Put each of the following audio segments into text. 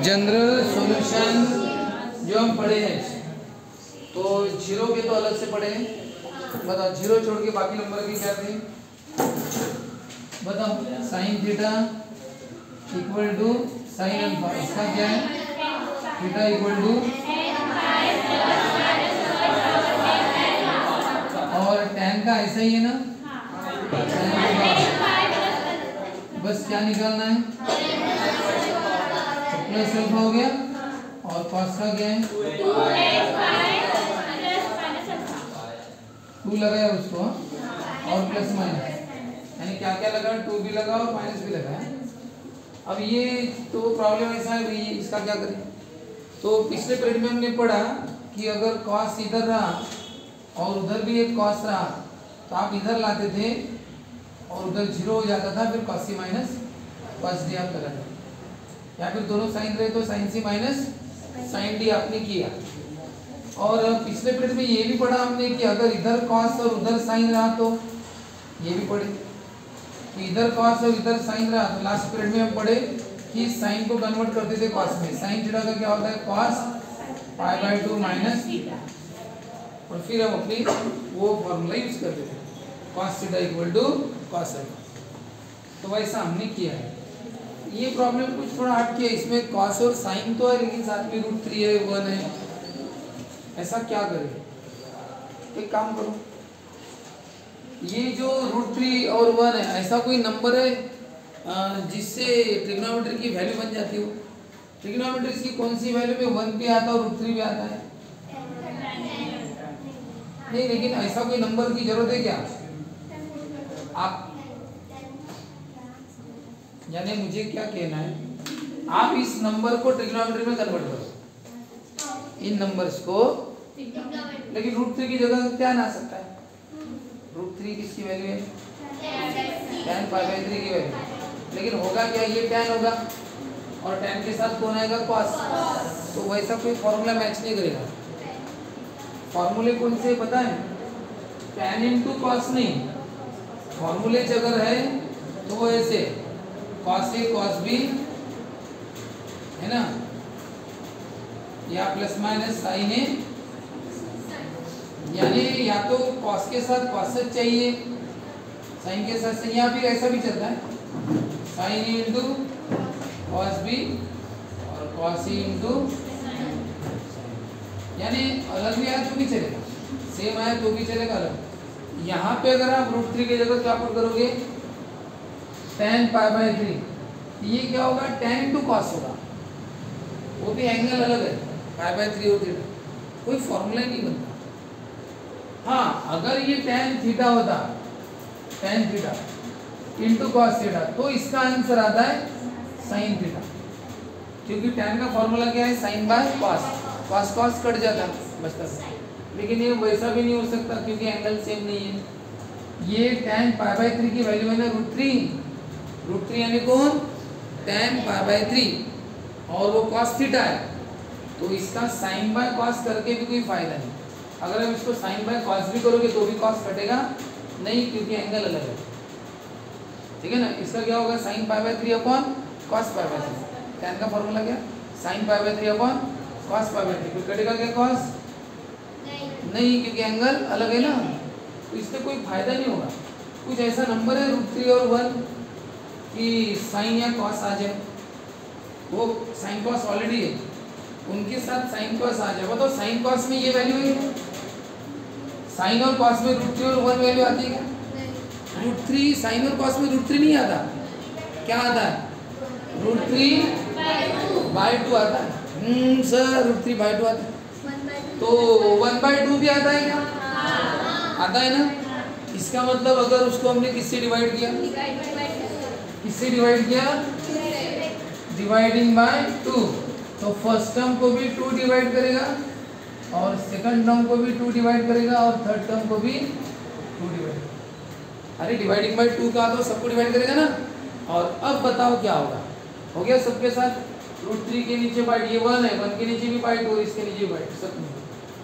General solution जो हम पढ़े हैं, तो जीरो के तो अलग से पढ़े हैं। बताओ जीरो छोड़ के बाकी नंबर की क्या थे? बताओ sine theta equal to sine alpha, इसका क्या है? थीटा इक्वल टू, और tan का ऐसा ही है ना, बस क्या निकालना है? प्लस अल्फा हो गया, और कॉस का क्या है? 2 लगाया उसको, और प्लस माइनस, यानी क्या क्या लगा? 2 भी लगा और माइनस भी लगा है। अब ये तो प्रॉब्लम ऐसा है भाई, इसका क्या करें? तो पिछले पीरियड में हमने पढ़ा कि अगर कॉस इधर रहा और उधर भी एक कॉस रहा तो आप इधर लाते थे और उधर जीरो हो जाता था, फिर कॉस सी माइनस कॉस डी आप लगाते, या फिर दोनों साइन रहे तो साइन सी माइनस साइन डी आपने किया। और पिछले पीरियड में ये भी पढ़ा हमने कि अगर इधर कॉस और उधर साइन रहा तो ये भी पढ़े कि इधर कॉस और इधर साइन रहा, तो लास्ट पीरियड में हम पढ़े कि साइन को कन्वर्ट करते थे कॉस में। साइन थीटा का क्या होता है? कॉस π/2 माइनस थीटा, और फिर हम अपनी वो फॉर्मूला यूज करते थे, cos theta equal to cos alpha. तो वैसा हमने किया है। ये प्रॉब्लम कुछ थोड़ा हट किया, इसमें कॉस और साइन तो है लेकिन साथ में √3 है, 1 है, ऐसा क्या करें? एक काम करो, ये जो √3 और 1 है, ऐसा कोई नंबर है जिससे ट्रिग्नोमेट्री की वैल्यू बन जाती हो? ट्रिग्नोमेट्री की कौन सी वैल्यू में 1 भी आता है और √3 भी आता है? नहीं, लेकिन ऐसा कोई नंबर की जरूरत है क्या? आप यानी मुझे क्या कहना है, आप इस नंबर को ट्रिग्नोमेट्री में कन्वर्ट करो, इन नंबर्स को, लेकिन √3 की जगह क्या आ सकता है? √3 किसकी वैल्यू है? tan π/3 की वैल्यू, लेकिन होगा क्या? ये tan होगा और tan के साथ कौन आएगा? cos। तो वैसा कोई फॉर्मूला मैच नहीं करेगा। फॉर्मूले कौन से पता है? tan into cos नहीं, फॉर्मूले अगर है तो वो ऐसे cos A cos B है ना, या प्लस माइनस sin A, यानी या तो cos के साथ cos चाहिए, sin के साथ sin, या फिर ऐसा भी चलता है sin A into cos B और cos C into, यानी अलग भी आया तो भी चलेगा, सेम आया तो भी चलेगा अलग। यहाँ पे अगर आप √3 की जगह क्या पुट करोगे? tan π/3, ये क्या होगा? tan into cos होगा, वो भी एंगल अलग है, π/3 और थीटा, कोई फॉर्मूला नहीं बनता। हाँ, अगर ये tan थीटा होता, tan theta into cos theta, तो इसका आंसर आता है sin थीटा, क्योंकि tan का फॉर्मूला क्या है? sin/cos, cos cos कट जाता बचता है, लेकिन ये वैसा भी नहीं हो सकता क्योंकि एंगल सेम नहीं है। ये tan π/3 की वैल्यू है ना √3 यानी कौन? tan π/3, और वो cos थीटा है, तो इसका sin/cos करके भी कोई फायदा नहीं। अगर हम इसको sin/cos भी करोगे तो भी cos कटेगा नहीं, क्योंकि एंगल अलग है, ठीक है ना। इसका क्या होगा? sin π/3 अपॉन cos π/3, tan का फॉर्मूला क्या? sin π/3 अपॉन cos π/3, फिर कटेगा क्या? cos नहीं, क्योंकि एंगल अलग है ना, तो इससे कोई फायदा नहीं होगा। कुछ ऐसा नंबर है √3 और 1 कि साइन या cos आ जाए, वो साइन cos ऑलरेडी है, उनके साथ साइन cos आ जाए। बताओ साइन cos में ये वैल्यू है, साइन और cos में √3 और 1 वैल्यू आती है क्या? √3 साइन और cos में √3 नहीं आता, क्या आता है? √3/2 आता है। सर √3/2 आता है, तो 1/2 भी आता है क्या? आता है ना। इसका मतलब अगर उसको हमने किससे डिवाइड किया? किससे डिवाइड किया? डिवाइडिंग बाय 2, तो फर्स्ट टर्म को भी 2 डिवाइड करेगा और सेकंड टर्म को भी 2 डिवाइड करेगा और थर्ड टर्म को भी 2 डिवाइड करेगा। अरे डिवाइडिंग बाय 2 का तो सबको डिवाइड करेगा ना। और अब बताओ क्या होगा? हो गया सबके साथ, √3 के नीचे बाइट, ये 1 है, 1 के नीचे भी बाइट और इसके नीचे भी बाइट, सब में।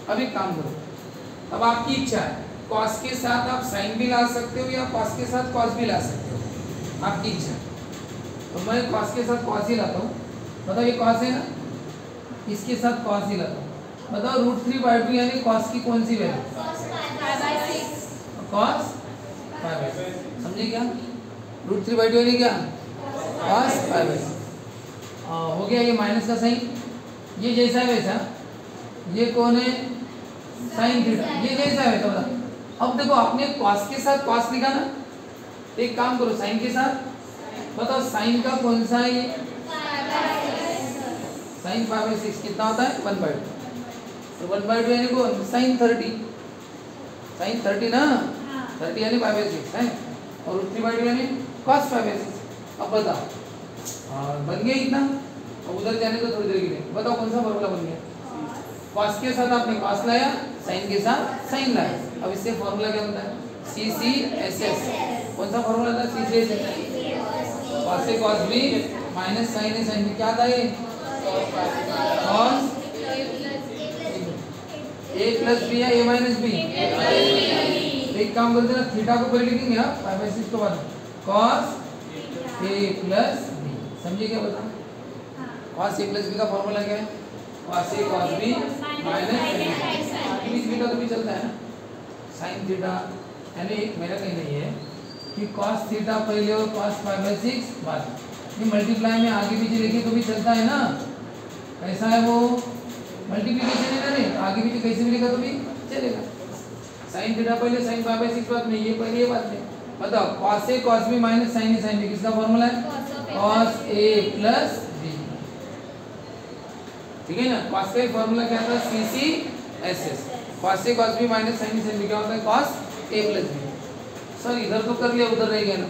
अब एक काम करो, अब आपकी इच्छा है, cos के साथ आप sin भी ला सकते हो या cos के साथ cos भी ला सकते हो, आपकी इच्छा। तो मैं cos के साथ cos ही लाता हूँ, बताओ ये कॉस है ना, इसके साथ कॉस ही लगा। बताओ √3/2 यानी कॉस की कौन सी वैल्यू? कॉस 5/6। समझे क्या? √3/2 यानी क्या? कॉस 5/6। हो गया ये माइनस का साइन, ये जैसा है वैसा। ये कौन है? साइन थीटा, ये जैसा है वैसा। बता अब देखो आपने कॉस के साथ कॉस लिखा ना, तो एक काम करो साइन के साथ। बताओ साइन का कौन सा है? ये साइन 5/6 कितना होता है? 1/2। तो 1/2 यानी कौन? साइन 30। साइन 30 ना, 30 यानी 5/6 है। और √3/2 यानी कॉस 5/6। अब बताओ बन गया इतना। अब उधर जाने को थोड़ी देर के लिए बताओ कौन सा फॉर्मूला बन गया? कॉस के साथ आपने कॉस लाया, साइन के साथ साइन लाया। अब इससे फॉर्मूला क्या बनता है? CCSS। कौन सा फॉर्मूला था? CCSS। कॉस से कॉस बी माइनस साइन ए साइन बी। क्या था ये? कॉस a प्लस बी या a माइनस बी? एक काम करते ना, थीटा को पहले लिखेंगे 5/6 के बाद कॉस a प्लस बी। समझिए क्या बता? कॉस a प्लस बी का फॉर्मूला क्या है? Cos a cos b minus beach beta तो भी चलता है ना, साइन थीटा। यानी मेरा कहीं नहीं है कि कॉस थीटा पहले और कॉस 5/6 बाद। ये मल्टीप्लाई में आगे पीछे लिखे तो भी चलता है ना। कैसा है वो? मल्टीप्लिकेशन है ना, नहीं आगे पीछे कैसे भी लिखा तो भी चलेगा। साइन थीटा पहले, साइन 5/6 बाद में, ये पहले ये बात है। बताओ cos a cos b minus sine a sine b किसका फॉर्मूला है? Cos a plus b। ठीक है ना? कॉस का फॉर्मूला क्या था? CCSS। Cos a cos b minus sine a sine b क्या होता है? Cos a plus b। Sir इधर तो कर लिया, उधर रह गया ना।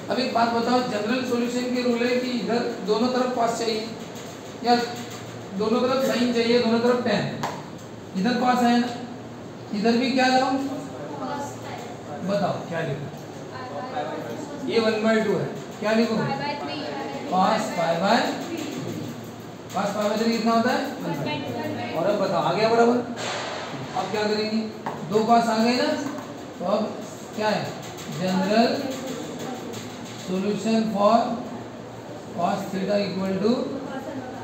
अब एक बात बताओ, जनरल सॉल्यूशन की रूल है कि इधर दोनों तरफ कॉस चाहिए या दोनों तरफ साइन चाहिए, दोनों तरफ tan। इधर कॉस है ना, इधर भी क्या लाऊं? बताओ क्या लिखूं? ये 1/2 है, क्या लिखूं? cos 5/3। cos 5/3 कितना होता है? 1/2। और अब बताओ आ गया बराबर। अब क्या करेंगे? दो cos आ गए ना, तो अब क्या है? General solution for cos theta equal to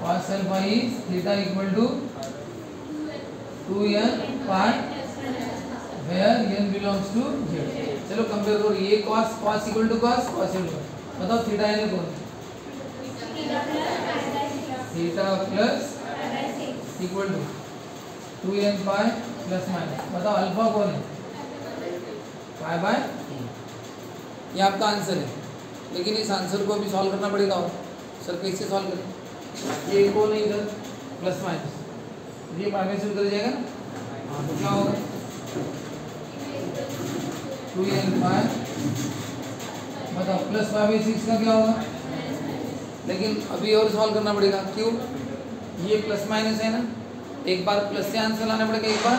cos alpha is theta equal to 2n pi where n belongs to z। चलो कंपेयर करो, ये cos equal to cos equal to. बताओ थीटा यानी कौन? Theta plus equal to 2n pi plus minus. बताओ alpha कौन है? 5/3। ये आपका आंसर है, लेकिन इस आंसर को अभी सॉल्व करना पड़ेगा। और सर कैसे सॉल्व करें? ये कौन है इधर? प्लस माइनस, ये 5/6 उधर जाएगा ना। हाँ तो क्या होगा? 2n पाई। बताओ प्लस 5/6 का क्या होगा? लेकिन अभी और सॉल्व करना पड़ेगा। क्यों? ये प्लस माइनस है ना, एक बार प्लस से आंसर लाना पड़ेगा, एक बार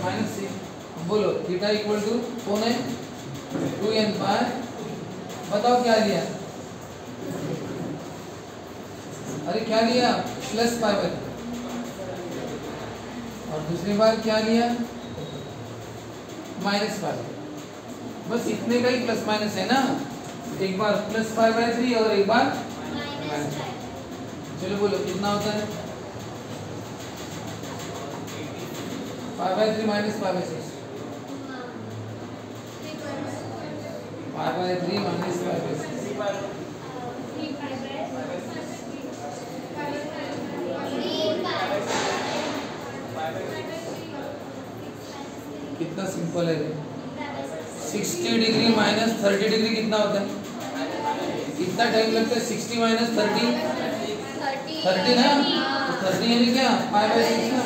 माइनस से। बोलो थीटा इक्वल टू कौन है? 2n पाई। बताओ क्या लिया? अरे क्या लिया? प्लस 5/3। और दूसरी बार क्या लिया? माइनस 5। बस इतने का ही प्लस माइनस है ना, एक बार प्लस 5/3 और एक बार माइनस। चलो बोलो कितना होता है? 5/3 माइनस 5/6। 5/3 माइनस 5/6 कितना सिंपल है। 60 डिग्री माइनस 30 डिग्री कितना होता है? कितना टाइम लगता है? 60 माइनस 30 ना, तो 30 यानी क्या? 5/6 ना।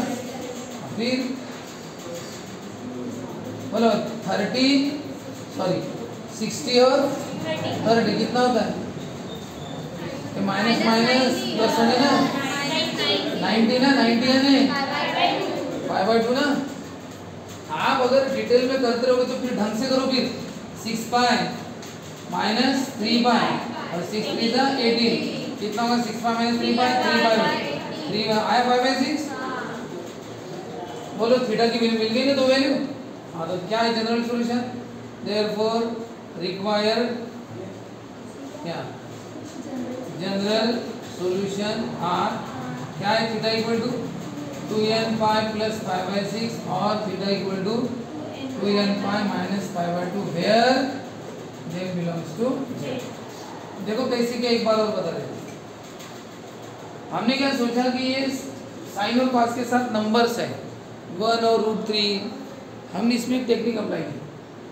फिर बोलो 60 और 30 कितना होता है? माइनस माइनस प्लस होने ना, 90 ना, 90 यानी 5/2 ना। आप अगर डिटेल में करते रहोगे तो फिर ढंग से करो। फिर 6 पाई माइनस 3 पाई और 6 3 था 18 कितना होगा? 6 पाई माइनस 3 पाई 3 आया 5/6। बोलो थीटा की वैल्यू मिल गई ना, दो वैल्यू। हाँ तो क्या है जनरल सॉल्यूशन? देयरफॉर रिक्वायर्ड क्या? जनरल सॉल्यूशन आर क्या है, theta equal to 2n pi plus pi by 6 और theta equal to 2n pi minus pi by 2 where z belongs to z। देखो कैसे क्या एक बार और बता देते। हमने क्या सोचा कि ये साइन और कॉस के साथ नंबर्स है 1 और √3, हमने इसमें एक टेक्निक अप्लाई की।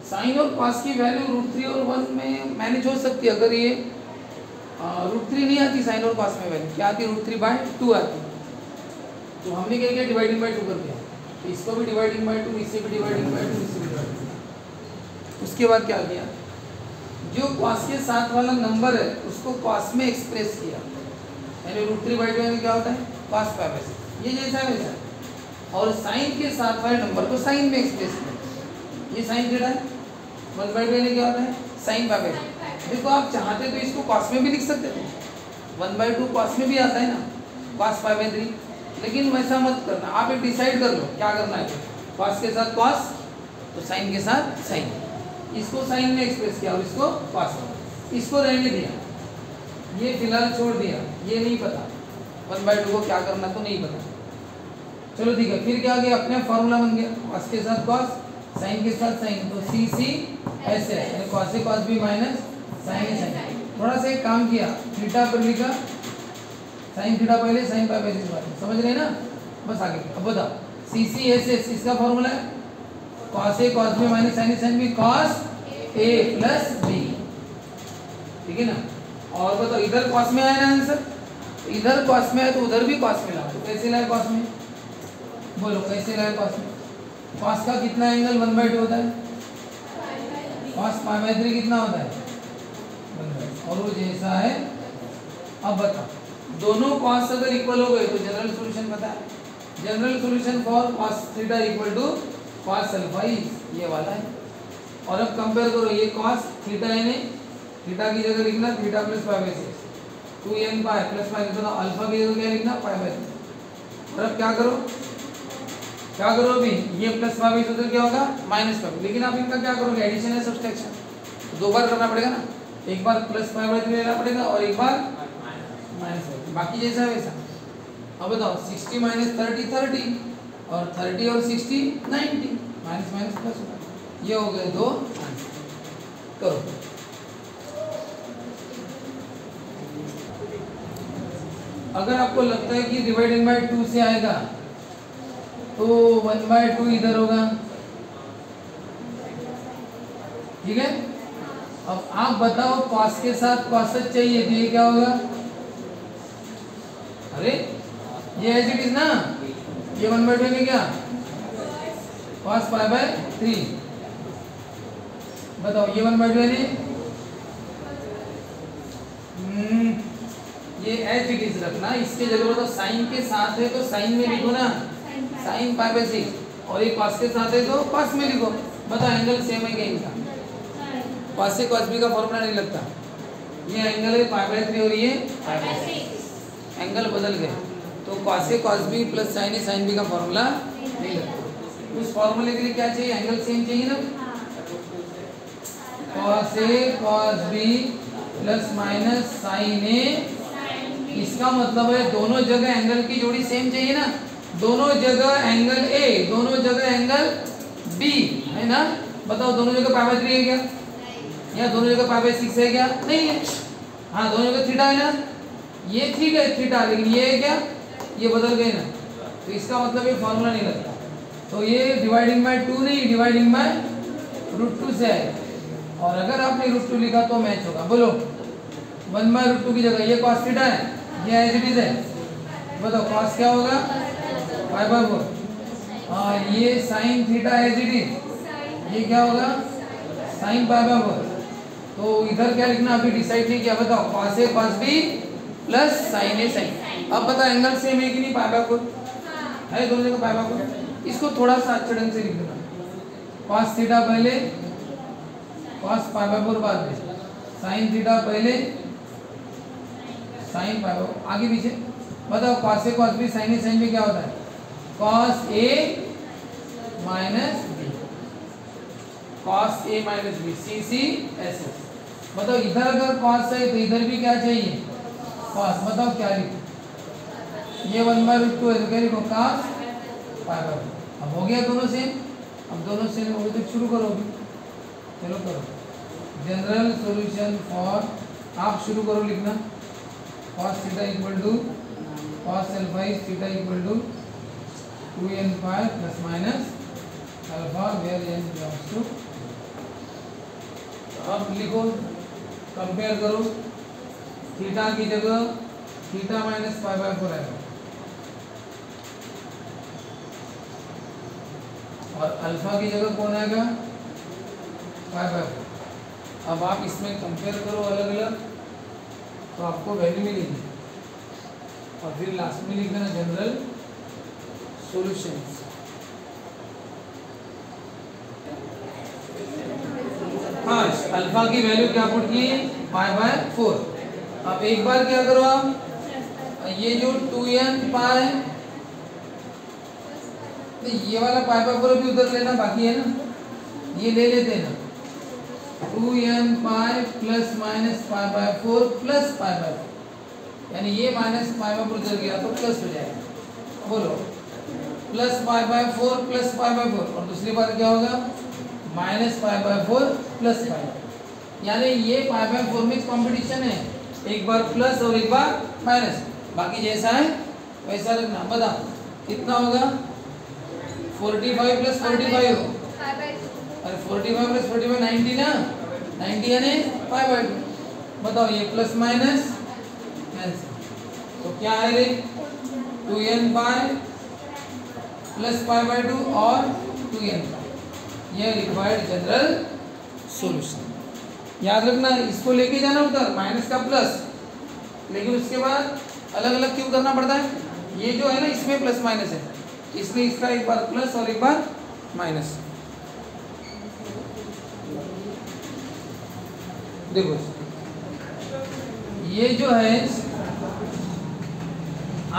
साइन और कॉस की वैल्यू √3 और 1 में मैनेज हो सकती है। अगर ये √3 नहीं आती साइन और कॉस में वैल्यू, क्या आती है, √3/2 आती। तो हमने क्या किया, डिवाइडिंग बाय 2 कर दिया। तो इसको भी डिवाइडिंग बाय 2, इससे भी डिवाइडिंग बाय 2, इससे भी डिवाइडिंग। उसके बाद क्या किया, जो कॉस के साथ वाला नंबर है उसको कॉस में एक्सप्रेस किया, यानी √3/2 में क्या होता है, cos पाई बाय 6, ये जैसा वैसा। और साइन के साथ वाले नंबर को साइन में एक्सप्रेस किया, ये साइन थीटा है, 1/2 में क्या होता है, साइन पाई बाय 6। देखो आप चाहते तो इसको कॉस में भी लिख सकते थे, 1/2 कॉस में भी आता है ना, cos पाई बाय 3। लेकिन वैसा मत करना, आप एक डिसाइड कर लो क्या करना है, कॉस के साथ कॉस तो साइन के साथ साइन, इसको साइन में एक्सप्रेस किया और इसको कॉस में, इसको रहने दिया, ये फिलहाल छोड़ दिया, ये नहीं पता 1/2 को क्या करना तो नहीं पता। चलो ठीक है, फिर क्या आ गया, अपने फॉर्मूला बन गया, कॉस के साथ कॉस, साइन के साथ साइन, तो सी सी ऐसे है, कॉस से कॉस भी माइनस साइन साइन। थोड़ा सा एक काम किया, थीटा पर लिखा, साइन थीटा पहले, साइन पाई बाय 6 बाद, समझ रहे ना, बस आगे। अब बताओ सी सी एस एस, इसका फॉर्मूला है cos A cos B minus sine sine B cos A plus B, ठीक है ना। और बताओ इधर कॉस में आया ना आंसर, इधर कॉस में है तो उधर भी कॉस में लाओ, तो कैसे लाए कॉस में, बोलो कैसे लाए कॉस में। कॉस का कितना एंगल 1/2 होता है, कॉस पाई बाय 3 कितना होता है 1/2, और वो जैसा है। अब बताओ दोनों कॉस अगर इक्वल हो गए तो जनरल सॉल्यूशन पता है, general solution for cos theta equal to cos alpha ये वाला है। और अब कंपेयर करो, ये कॉस थीटा है, थीटा की जगह लिखना theta plus pi by 6, 2n pi plus पाई, तो अल्फा की जगह क्या लिखना पाई बाय 3। और अब क्या करो अभी, ये प्लस पाई बाय 6 क्या होगा माइनस पाई, लेकिन आप इनका क्या करोगे, एडिशन है सब्सट्रैक्शन, तो 2 बार करना पड़ेगा ना, एक बार प्लस पाई बाय 3 लेना पड़ेगा और एक बार माइनस पाई, बाकी जैसा वैसा। अब बताओ 60 माइनस 30 30, और 30 और 60 90, माइनस माइनस प्लस होगा, ये हो गए 2 आंसर। करो अगर आपको लगता है कि डिवाइडिंग बाय 2 से आएगा तो 1/2 इधर होगा, ठीक है। अब आप बताओ कॉस के साथ कॉस चाहिए तो ये क्या होगा, अरे ये एज इट इज ना, ये 1/2 में क्या कॉस पाई बाय 3, बताओ ये 1/2 है, ये एज इट इज रखना, इसके जगह बताओ साइन के साथ है तो साइन में लिखो ना, साइन पाई बाय 6, और ये कॉस के साथ है तो कॉस में लिखो। बताओ एंगल सेम है क्या इनका, कॉस से कॉस बी का फॉर्मूला नहीं लगता, ये एंगल है पाई बाय 3 और ये पाई बाय 6, एंगल बदल गए, तो कॉस से कॉस बी प्लस साइन ए साइन बी का फॉर्मूला नहीं लगता। उस फॉर्मूले के लिए क्या चाहिए, एंगल सेम चाहिए ना, cos A cos B plus minus sine A, इसका मतलब है दोनों जगह एंगल की जोड़ी सेम चाहिए ना, दोनों जगह एंगल ए, दोनों जगह एंगल बी है ना। बताओ दोनों जगह पाई बाय 3 है क्या, या दोनों जगह पाई बाय 6 है क्या, नहीं है। हाँ दोनों जगह थीटा है ना, ये ठीक है थीटा, लेकिन ये है क्या, ये बदल गए ना, तो इसका मतलब ये फॉर्मूला नहीं लगता। तो ये डिवाइडिंग बाय 2 नहीं, डिवाइडिंग बाय √2 से है, और अगर आपने √2 लिखा तो मैच होगा। बोलो 1/√2 की जगह ये कॉस थीटा है, ये एज इट इज है, बताओ कॉस क्या होगा पाई बाय 4, और ये sine theta as it is, ये क्या होगा साइन पाई बाय 4। तो इधर क्या लिखना अभी डिसाइड नहीं किया, बताओ cos A cos B plus sign A sign. अब बताओ एंगल सेम है कि नहीं, पाई बाय 4 है, दोनों जगह पाई बाय 4। इसको थोड़ा सा अच्छे ढंग से लिख देना, कॉस थीटा पहले, कॉस पाई बाय 4 बाद में, साइन थीटा पहले, साइन पाई बाय, आगे पीछे। बताओ cos A cos B sign A sine B क्या होता है, कॉस ए माइनस बी, कॉस ए माइनस बी, सी सी एस एस। बताओ इधर अगर कॉस है तो इधर भी क्या चाहिए कॉस, बताओ क्या लिखो, ये 1/√2 है तो क्या लिखो कॉस पाई बाय 4। अब हो गया दोनों सेम, अब दोनों सेम हो गए तो शुरू करो अभी, चलो करो। जनरल सॉल्यूशन फॉर, आप शुरू करो लिखना, cos theta equal to cos alpha is theta equal to 2n pi plus minus alpha where n belongs to. अब लिखो, कंपेयर करो, थीटा की जगह थीटा माइनस पाई बाय 4 आएगा और अल्फा की जगह कौन आएगा पाई बाय 4। अब आप इसमें कंपेयर करो अलग अलग तो आपको वैल्यू मिलेगी और फिर लास्ट में लिख देना जनरल सॉल्यूशंस। हाँ, अल्फा की वैल्यू क्या पुट की पाई बाय 4। अब एक बार क्या करो आप, ये जो 2n पाई, तो ये वाला पाई बाय 4 भी उधर लेना बाकी है ना, ये ले लेते हैं ना, 2n pi plus minus pi by 4 plus pi by 4, यानी ये माइनस पाई बाय 4 उधर गया तो प्लस हो जाएगा। बोलो, plus pi by 4 plus pi by 4, और दूसरी बार क्या होगा माइनस पाई बाय 4 प्लस पाई, यानी ये पाई बाय 4 में कंपटीशन है, एक बार प्लस और एक बार माइनस, बाकी जैसा है वैसा रखना। बताओ कितना होगा, 45 प्लस 45 हो, अरे 45 प्लस 45 90 ना, 90 यानी पाई बाय 2। बताओ ये प्लस माइनस कैंसिल, तो क्या है रे 2n pi plus pi by 2 और 2n पाई, ये रिक्वायर्ड जनरल सॉल्यूशन। याद रखना, इसको लेके जाना उधर माइनस का प्लस, लेकिन उसके बाद अलग अलग क्यों करना पड़ता है, ये जो है ना इसमें प्लस माइनस है, इसलिए इसका एक बार प्लस और एक बार माइनस। देखो ये जो है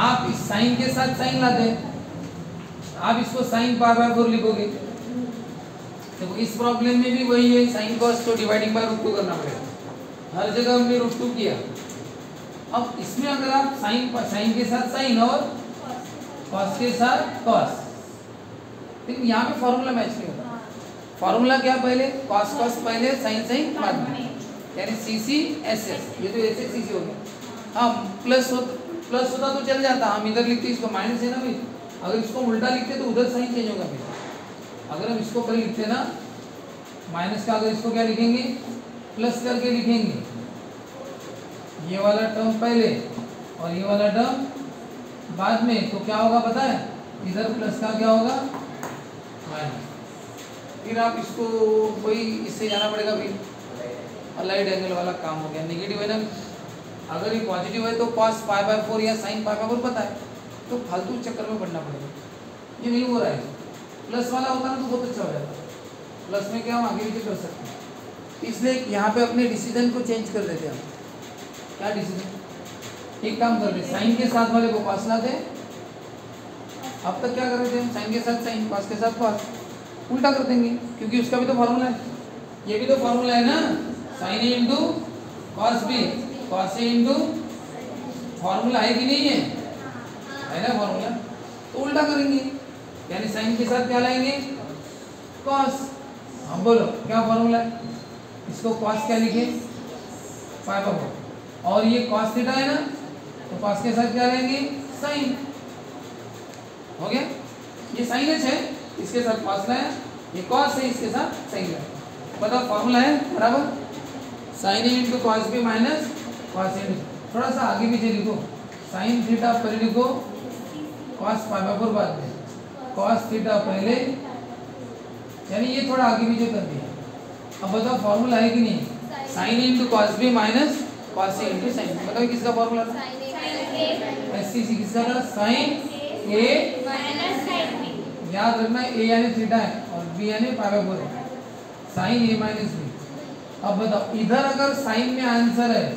आप इस साइन के साथ साइन लाते हैं, आप इसको साइन पाई बाय 4 लिखोगे। देखो इस प्रॉब्लम में भी वही है, साइन कॉस तो डिवाइडिंग बाय √2 करना पड़ेगा, हर जगह हमने √2 किया। अब इसमें अगर आप साइन के साथ साइन और कॉस के साथ कॉस, लेकिन यहाँ पे फॉर्मूला मैच नहीं होता। फॉर्मूला क्या, पहले कॉस कॉस पहले साइन साइन बाद में, यानी CC SS, ये तो ऐसे CC हो गया। हाँ प्लस होता तो चल जाता, हम इधर लिखते इसको माइनस है ना भाई, अगर इसको उल्टा लिखते तो उधर साइन चेंज होगा फिर। अगर हम इसको पहले लिखते ना माइनस का, अगर इसको क्या लिखेंगे प्लस करके लिखेंगे, ये वाला टर्म पहले और ये वाला टर्म बाद में, तो क्या होगा पता है, इधर प्लस का क्या होगा माइनस, फिर आप इसको वही इससे जाना पड़ेगा भाई, अलाइड एंगल वाला काम हो गया। नेगेटिव है ना, अगर ये पॉजिटिव है तो कॉस पाई बाय 4 या साइन पाई बाय 4 पता है, तो फालतू चक्कर में पड़ना पड़ेगा, ये नहीं हो रहा है। प्लस वाला होता ना तो बहुत अच्छा हो जाता, प्लस में क्या हम आगे पीछे कर सकते हैं, इसलिए यहाँ पे अपने डिसीजन को चेंज कर देते हैं। क्या डिसीजन, एक काम करते, साइन के साथ वाले को कॉस लाते, अब तक क्या कर रहे थे हम, साइन के साथ साइन, कॉस के साथ कॉस, उल्टा कर देंगे क्योंकि उसका भी तो फॉर्मूला है, ये भी तो फॉर्मूला है ना, sign A into cos B, cos A into, formula है कि नहीं है ना फॉर्मूला, तो उल्टा करेंगे, यानी साइन के साथ क्या लाएंगे कॉस। हम बोलो क्या फॉर्मूला है, इसको कॉस क्या लिखे पाई बाय 4, और ये कॉस थीटा है ना, तो कॉस के साथ क्या लेंगे साइन, हो गया, ये साइन एच है, इसके साथ कॉस लाया, ये कॉस है इसके साथ साइन लाया। बताओ फॉर्मूला है बराबर, sine A into cos B minus cos A, थोड़ा सा आगे पीछे लिखो, साइन थीटा पहले लिखो, कॉस पाई बाय 4 बाद में, कॉस थीटा पहले, यानी ये थोड़ा आगे पीछे कर दिया। अब बताओ फॉर्मूला है कि नहीं, sine into cos B minus cos A into sine, बताओ किसका फॉर्मूला था, SCC किसका था, sine A minus sine B, याद रखना ए यानी थीटा है और बी यानी पाई बाय 4 है, साइन ए माइनस बी। अब बताओ इधर अगर साइन में आंसर है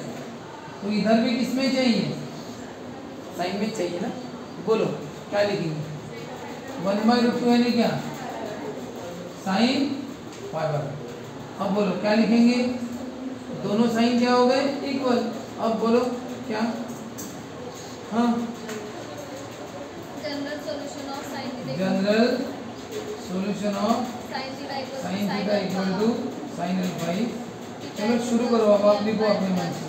तो इधर भी किसमें चाहिए, साइन में चाहिए ना, बोलो क्या लिखेंगे, 1/√2 यानी क्या साइन पाई बाय 4। अब बोलो क्या लिखेंगे, दोनों साइन क्या हो गए इक्वल, अब बोलो क्या हाँ general solution of sin theta general solution of sin theta sin theta equal to sin alpha is. चलो शुरू करो, अब आप लिखो अपने मन से।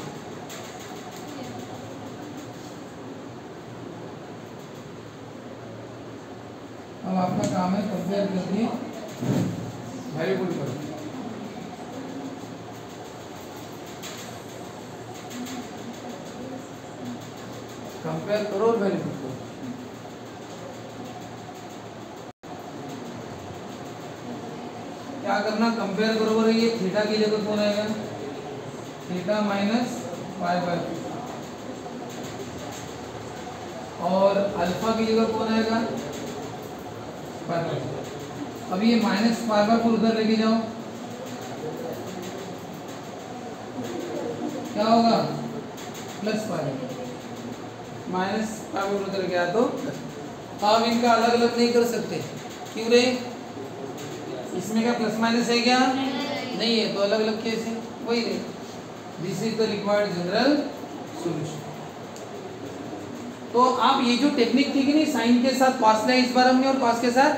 अब आपका काम है कंपेयर करके वेरिएबल करो। कंपेयर करो और वेरिएबल करो। क्या करना, कंपेयर करो। ये थीटा की जगह कौन आएगा, थीटा माइनस पाई बाय 2, और अल्फा की जगह कौन आएगा, पाई बाय 2। अब ये माइनस पाई बाय 4 उधर लेके जाओ, क्या होगा, plus pi. Minus pi by 4 उधर गया तो अब इनका अलग अलग नहीं कर सकते, क्यों रे, इसमें क्या प्लस माइनस है क्या, नहीं है, तो अलग अलग कैसे, वही रे। This is the required general solution. तो आप ये जो टेक्निक थी कि नहीं, साइन के साथ कॉस लिया इस बार हमने और कॉस के साथ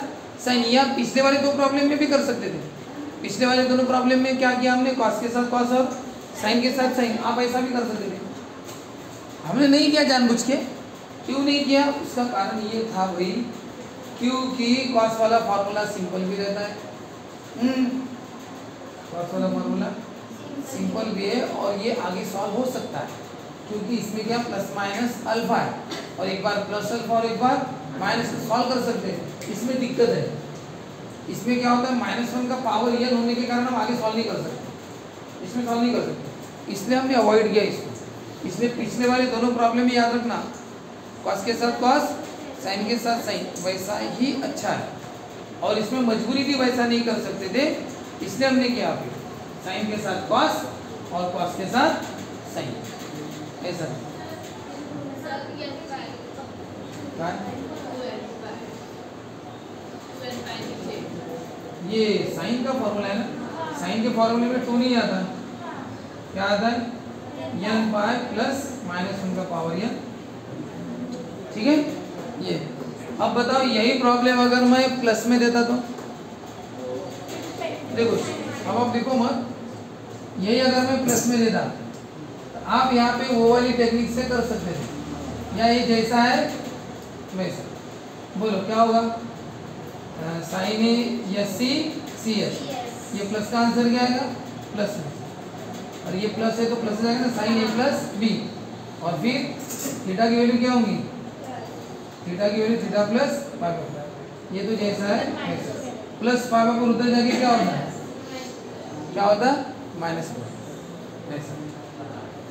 साइन, ये आप पिछले वाले दो प्रॉब्लम में भी कर सकते थे। पिछले वाले दोनों प्रॉब्लम में क्या किया हमने, कॉस के साथ कॉस और साइन के साथ साइन, आप ऐसा भी कर सकते थे। हमने नहीं किया जानबूझ के। क्यों नहीं किया, उसका कारण ये था भाई, क्योंकि कॉस वाला फार्मूला सिंपल भी रहता है, कॉस वाला फार्मूला सिंपल भी है और ये आगे सॉल्व हो सकता है, क्योंकि इसमें क्या प्लस माइनस अल्फा है, और एक बार प्लस अल्फा और एक बार माइनस सॉल्व कर सकते हैं। इसमें दिक्कत है, इसमें क्या होता है, -1 का पावर n होने के कारण हम आगे सॉल्व नहीं कर सकते, इसमें सॉल्व नहीं कर सकते, इसलिए हमने अवॉइड किया इसको। इसलिए पिछले वाले दोनों प्रॉब्लम में याद रखना, कॉस के साथ कॉस, साइन के साथ साइन, वैसा ही अच्छा है। और इसमें मजबूरी थी, वैसा नहीं कर सकते थे, इसलिए हमने किया फिर साइन के साथ कॉस और कॉस के साथ साइन, ऐसा। ये साइन का फॉर्मूला है ना, साइन के फॉर्मूले में 2 नहीं आता, क्या आता है, n पाई प्लस -1 का पावर n, ठीक है ये। अब बताओ यही प्रॉब्लम अगर मैं प्लस में देता तो, देखो अब आप देखो मत, यही अगर मैं प्लस में देता, आप यहाँ पे वो वाली टेक्निक से कर सकते थे, या ये जैसा है वैसा। बोलो क्या होगा, sine S C C S, ये प्लस का आंसर क्या आएगा, प्लस में, और ये प्लस है तो प्लस जाएगा ना, साइन ए प्लस बी, और फिर थीटा की वैल्यू क्या होगी, थीटा की value theta plus pi by 4, ये तो जैसा है वैसा। प्लस पाई बाय 4 उधर जाके क्या होता है, क्या होता है, -1, ऐसा।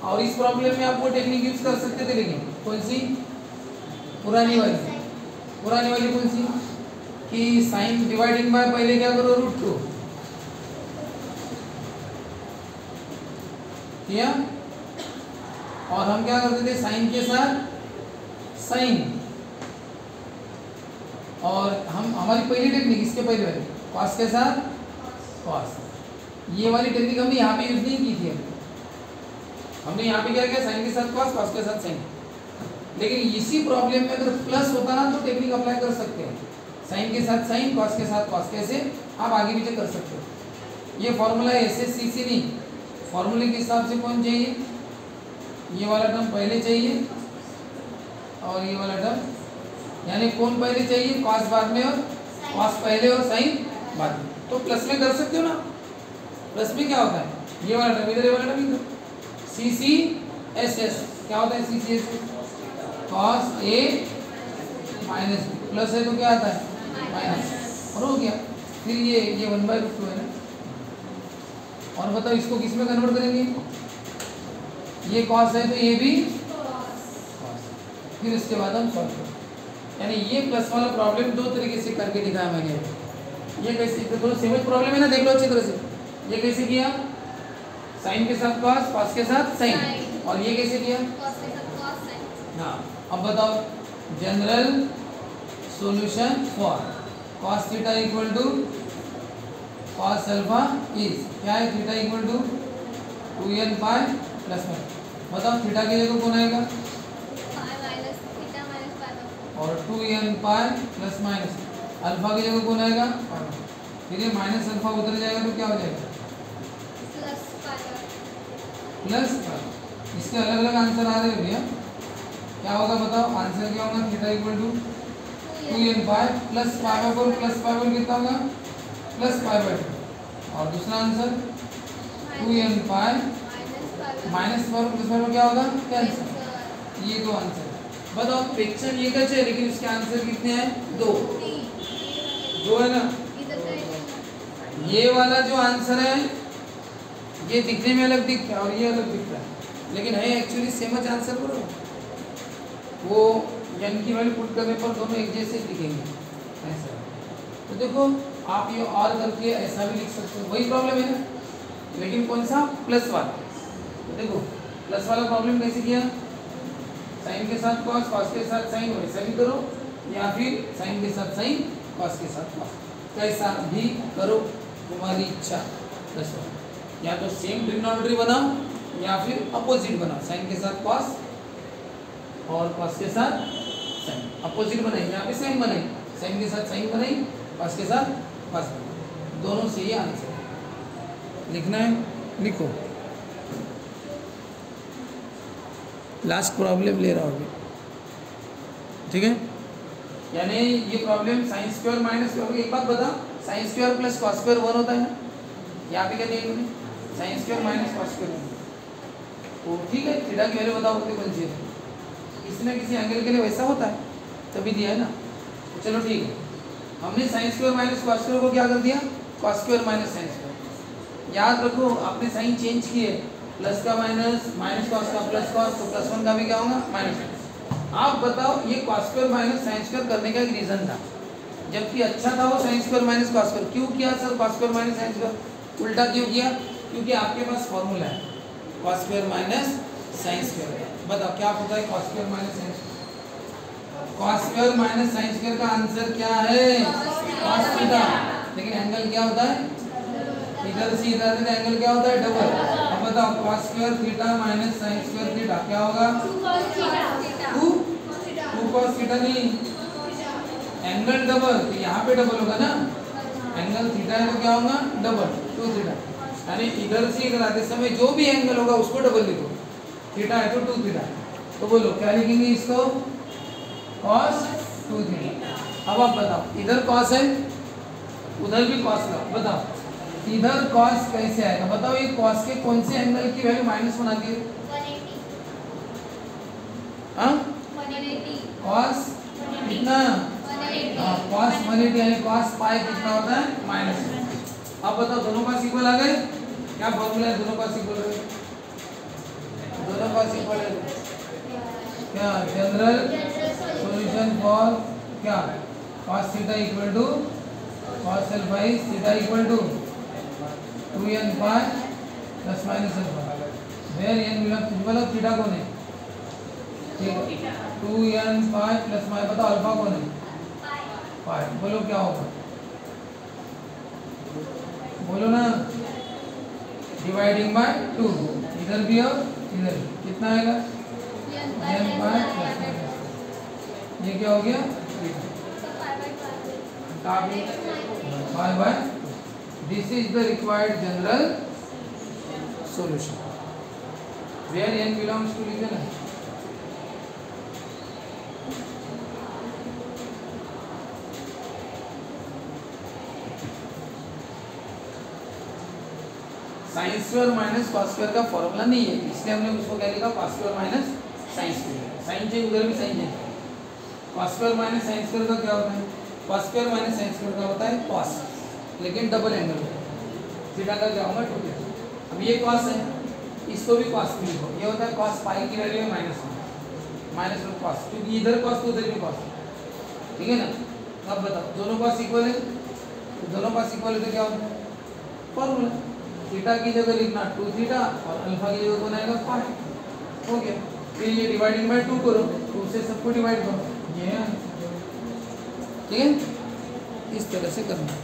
और इस प्रॉब्लम में आप वो टेक्निक यूज कर सकते थे, लेकिन कौन सी, पुरानी वाली कौन सी, कि साइन डिवाइडिंग बाय पहले क्या करो, √2 किया, और हम क्या करते थे, साइन के साथ साइन, और हम हमारी पहली टेक्निक इसके पहले वाली कॉस के साथ कॉस, ये वाली टेक्निक हमने यहाँ पे यूज नहीं की थी। हमने यहाँ पे क्या किया, साइन के साथ कॉस, कॉस के साथ साइन। लेकिन इसी प्रॉब्लम में अगर प्लस होता ना तो टेक्निक अप्लाई कर सकते हैं, साइन के साथ साइन, कॉस के साथ कॉस, कैसे आप आगे पीछे कर सकते हो। ये फॉर्मूला SSCC नहीं, फॉर्मूले के हिसाब से कौन चाहिए, ये वाला टर्म पहले चाहिए और ये वाला टर्म, यानी कौन पहले चाहिए, कॉस बाद में और कॉस पहले और साइन बाद में। तो प्लस में कर सकते हो ना, प्लस में क्या होता है, ये वाला टर्म इधर, ये वाला टर्म इधर, CCSS क्या होता है, CCSS cos A minus B, plus है तो क्या आता है माइनस, और हो गया। फिर ये 1/√2 है ना, और बताओ इसको किस में कन्वर्ट करेंगे, ये कॉस है तो ये भी कॉस, फिर इसके बाद हम सॉल्व करेंगे। यानी ये प्लस वाला प्रॉब्लम दो तरीके से करके दिखाया मैंने। ये कैसे, तो थोड़ा सिंपल प्रॉब्लम है ना, देख लो अच्छी तरह से। ये कैसे किया, साइन के साथ कॉस, कॉस के साथ साइन, और ये कैसे किया, कॉस के साथ कॉस साइन। हाँ अब बताओ, general solution for cos theta equal to cos alpha is क्या है, theta equal to 2n pi plus 1। बताओ थीटा की जगह कौन आएगा, पाई माइनस और 2n pi plus minus alpha की जगह कौन आएगा, फिर ये माइनस अल्फा उधर जाएगा तो क्या हो जाएगा, प्लस पाई। इसके अलग अलग आंसर आ रहे हैं भैया, क्या होगा बताओ, आंसर क्या होगा, theta equal to 2n pi plus pi by 4 plus pi by कितना होगा, प्लस पाई बाय 2। और दूसरा answer 2n pi minus 4 plus pi by क्या होगा, कैंसिल। ये दो आंसर बताओ, क्वेश्चन ये कैसे है लेकिन इसके आंसर कितने हैं, दो है ना। ये वाला जो आंसर है ये दिखने में अलग दिखता है और ये अलग दिखता है, लेकिन है एक्चुअली सेम ज आंसर करो। वो n की वैल्यू पुट करने पर दोनों एक जैसे दिखेंगे ऐसा। तो देखो आप ये और करके ऐसा भी लिख सकते हो, वही प्रॉब्लम है ना, लेकिन कौन सा, प्लस वाला। तो देखो प्लस वाला प्रॉब्लम कैसे किया, साइन के साथ कॉस, कॉस के साथ साइन, वैसा भी करो, या फिर साइन के साथ साइन, कॉस के साथ कॉस, कैसा भी करो तुम्हारी इच्छा। प्लस वाला या तो सेम ट्रिग्नोमेट्री बनाओ या फिर अपोजिट बनाओ, साइन के साथ कॉस और कॉस के साथ साइन, अपोजिट बनाई, यहाँ पे सेम बनाई, साइन के साथ साइन बनाई, कॉस के साथ कॉस बनाई, दोनों से ही आंसर है। लिखना है, लिखो। लास्ट प्रॉब्लम ले रहा हूँ अभी, ठीक है। यानी ये problem sign square minus square, एक बात बता, sine square plus cos square 1 होता है ना, यहाँ पे क्या दिया इन्होंने, sign square minus cos square. तो ठीक है, थीटा की वैल्यू बताओ होते कौन सी है, किसी ना किसी एंगल के लिए वैसा होता है, तभी दिया है ना। तो चलो ठीक है, हमने sign square minus cos square को क्या कर दिया, cos square minus sine square. याद रखो आपने साइन चेंज किए, प्लस का माइनस, माइनस कॉस का प्लस कॉस, तो प्लस 1 का भी क्या होगा, माइनस। आप बताओ ये cos square minus sine square करने का एक रीजन था, जबकि अच्छा था वो sign square minus cos square. क्यों किया sir cos square minus sine square, उल्टा क्यों किया, क्योंकि आपके पास फॉर्मूला है cos square minus sine square. बताओ क्या होता है cos square minus sine square, cos square minus sine square का आंसर क्या है, कॉस थीटा। लेकिन एंगल क्या होता है, इधर से इधर का एंगल क्या होता है, डबल। अब बताओ cos square theta minus sine square theta क्या होगा, 2 कॉस थीटा नहीं, एंगल डबल, तो यहाँ पे डबल होगा ना, एंगल थीटा है तो क्या होगा, डबल 2 थीटा। यानी इधर से इधर आते समय जो भी एंगल होगा उसको डबल लिखो, थीटा है तो 2 थीटा। तो बोलो क्या लिखेंगे इसको, cos 2 थीटा। अब आप बताओ इधर cos है उधर भी cos का, बताओ इधर cos कैसे आएगा, बताओ ये cos के कौन से एंगल की वैल्यू माइनस बनाती है, 180। हाँ 180 cos कितना, cos 180 यानी cos पाई कितना होता है, माइनस। अब बताओ दोनों cos इक्वल आ गए, क्या फॉर्मूला है, दोनों cos इक्वल है, दोनों cos इक्वल है, क्या जनरल सॉल्यूशन फॉर क्या, cos theta equal to cos alpha is theta equal to 2n pi plus minus alpha, where n मतलब थीटा कौन है, ठीक है 2n पाई प्लस माइनस, बताओ अल्फा कौन है, पाई। बोलो क्या होगा, बोलो ना, डिवाइडिंग बाय 2, इधर भी और इधर भी कितना आएगा, n पाई प्लस माइनस, ये क्या हो गया, pi by. This is the required general solution, where n belongs to, लिखे ना। Sine square minus cos square का फॉर्मूला नहीं है, इसलिए हमने उसको क्या लिखा, cos square minus sine square. Sine चाहिए उधर भी साइन चाहिए, cos square minus sine square का क्या होता है, cos square minus sine square का होता है कॉस, लेकिन डबल एंगल होता है, थीटा का क्या होगा 2 थीटा। अब ये कॉस है, इसको भी कॉस भी लिखो, ये होता है कॉस पाई की वैल्यू है माइनस 1 कॉस, क्योंकि इधर कॉस तो उधर भी कॉस, ठीक है ना। अब बताओ दोनों कॉस इक्वल है, तो दोनों कॉस इक्वल है तो क्या होता है, फॉर्मूला थीटा की जगह लिखना 2 थीटा और अल्फा की जगह कौन आएगा, पाई, हो गया। फिर ये डिवाइडिंग बाय 2 करो, 2 से सबको डिवाइड करो, ये ठीक है, इस तरह से करना।